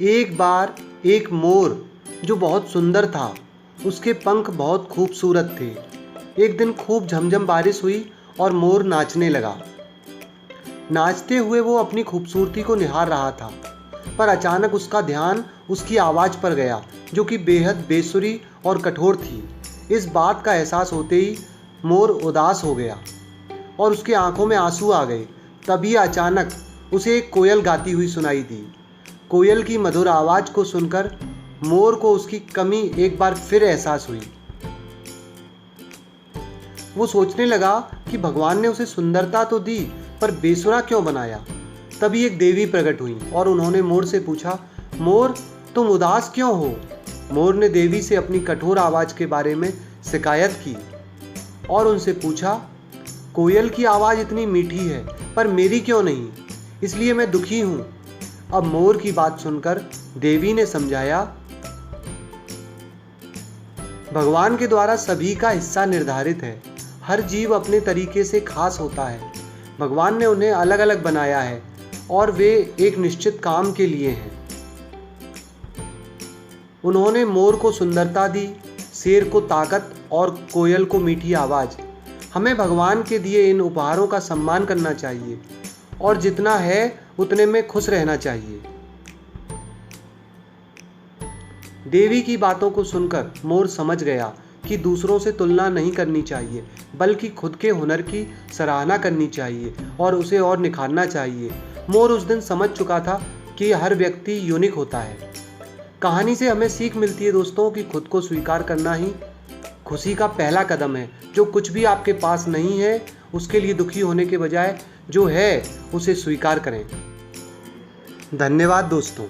एक बार एक मोर जो बहुत सुंदर था, उसके पंख बहुत खूबसूरत थे। एक दिन खूब झमझम बारिश हुई और मोर नाचने लगा। नाचते हुए वो अपनी खूबसूरती को निहार रहा था, पर अचानक उसका ध्यान उसकी आवाज़ पर गया, जो कि बेहद बेसुरी और कठोर थी। इस बात का एहसास होते ही मोर उदास हो गया और उसकी आंखों में आंसू आ गए। तभी अचानक उसे एक कोयल गाती हुई सुनाई दी। कोयल की मधुर आवाज़ को सुनकर मोर को उसकी कमी एक बार फिर एहसास हुई। वो सोचने लगा कि भगवान ने उसे सुंदरता तो दी, पर बेसुरा क्यों बनाया। तभी एक देवी प्रकट हुई और उन्होंने मोर से पूछा, मोर तुम उदास क्यों हो। मोर ने देवी से अपनी कठोर आवाज़ के बारे में शिकायत की और उनसे पूछा, कोयल की आवाज़ इतनी मीठी है, पर मेरी क्यों नहीं, इसलिए मैं दुखी हूँ। अब मोर की बात सुनकर देवी ने समझाया, भगवान के द्वारा सभी का हिस्सा निर्धारित है। हर जीव अपने तरीके से खास होता है। भगवान ने उन्हें अलग अलग बनाया है और वे एक निश्चित काम के लिए हैं। उन्होंने मोर को सुंदरता दी, शेर को ताकत और कोयल को मीठी आवाज़। हमें भगवान के दिए इन उपहारों का सम्मान करना चाहिए और जितना है उतने में खुश रहना चाहिए। देवी की बातों को सुनकर मोर समझ गया कि दूसरों से तुलना नहीं करनी चाहिए, बल्कि खुद के हुनर की सराहना करनी चाहिए और उसे और निखारना चाहिए। मोर उस दिन समझ चुका था कि हर व्यक्ति यूनिक होता है। कहानी से हमें सीख मिलती है दोस्तों कि खुद को स्वीकार करना ही खुशी का पहला कदम है। जो कुछ भी आपके पास नहीं है उसके लिए दुखी होने के बजाय जो है उसे स्वीकार करें। धन्यवाद दोस्तों।